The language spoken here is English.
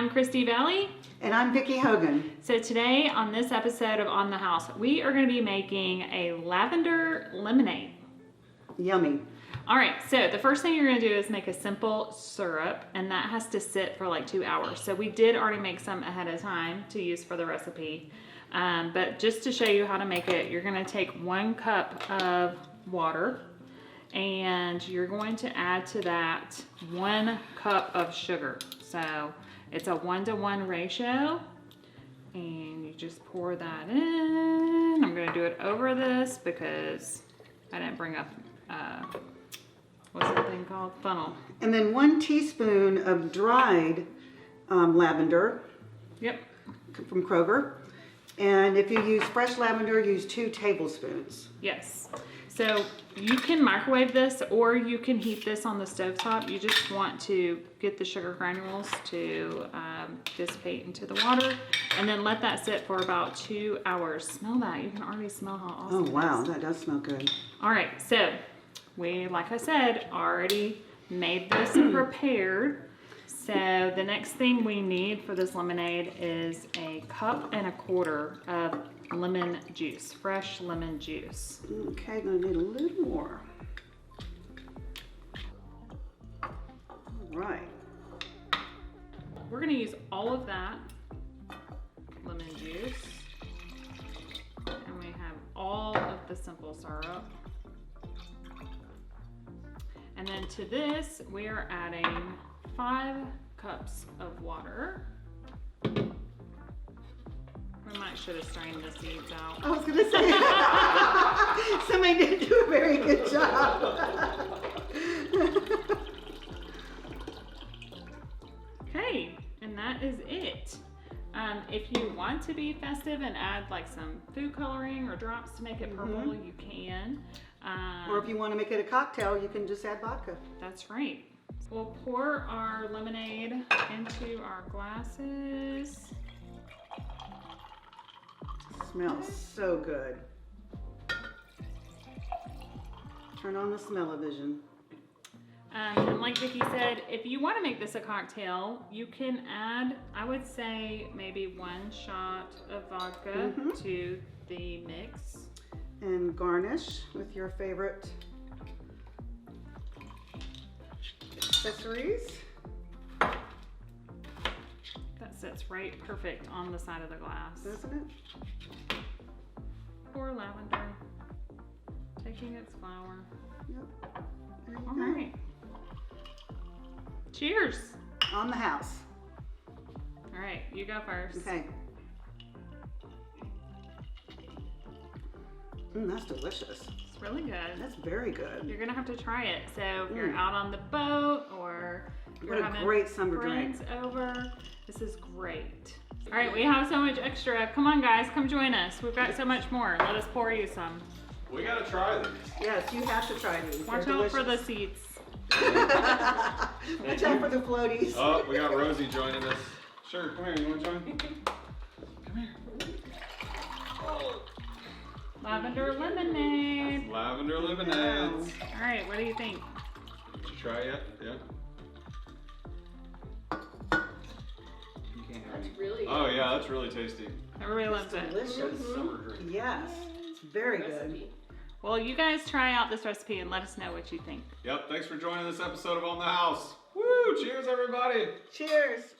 I'm Christy Valley. And I'm Vicki Hogan. So today on this episode of On the House, we are going to be making a lavender lemonade. Yummy. All right, so the first thing you're going to do is make a simple syrup, and that has to sit for like 2 hours. So we did already make some ahead of time to use for the recipe. But just to show you how to make it, you're going to take 1 cup of water, and you're going to add to that 1 cup of sugar. So it's a 1-to-1 ratio, and you just pour that in. I'm going to do it over this because I didn't bring up, what's that thing called? Funnel. And then 1 teaspoon of dried lavender. Yep. From Kroger. And if you use fresh lavender, use 2 tablespoons. Yes. So you can microwave this or you can heat this on the stovetop. You just want to get the sugar granules to dissipate into the water and then let that sit for about 2 hours. Smell that. You can already smell how awesome Oh, wow. That does smell good. All right. So we, like I said, already made this and prepared. So the next thing we need for this lemonade is 1.25 cups of lemon juice, fresh lemon juice. Okay, gonna need a little more. All right. We're gonna use all of that lemon juice. And we have all of the simple syrup. And then to this, we are adding 5 cups of water. We might should have strained the seeds out. I was gonna say, somebody didn't do a very good job. Okay, and that is it. If you want to be festive and add like some food coloring or drops to make it purple, you can. Or if you want to make it a cocktail, you can just add vodka. That's right. We'll pour our lemonade into our glasses. Smells so good. Turn on the smell-o-vision. And like Vicki said, if you want to make this a cocktail, you can add, I would say, maybe 1 shot of vodka to the mix. And garnish with your favorite accessories. That sits right perfect on the side of the glass. Doesn't it? Pour lavender, taking its flower. Yep. There you All go. right. Cheers. On the house. All right, you go first. Okay. That's delicious. It's really good. That's very good. You're gonna have to try it. So if you're out on the boat or you're What a having great summer friends drink. over, this is great. All right, we have so much extra. Come on, guys, come join us. We've got so much more. Let us pour you some. We gotta try these. Yes, you have to try these. Watch out for the seats. Watch out for the floaties. Oh, we got Rosie joining us. Sure, come here. You wanna join? Come here. Lavender lemonade. Lavender lemonades. All right, what do you think? Did you try it yet? Yeah. That's really Oh yeah, that's really tasty. Everybody loves it. Delicious. Summer drink. Yes, it's very good. recipe. Well, you guys try out this recipe and let us know what you think. Yep. Thanks for joining this episode of On the House. Woo! Cheers, everybody. Cheers.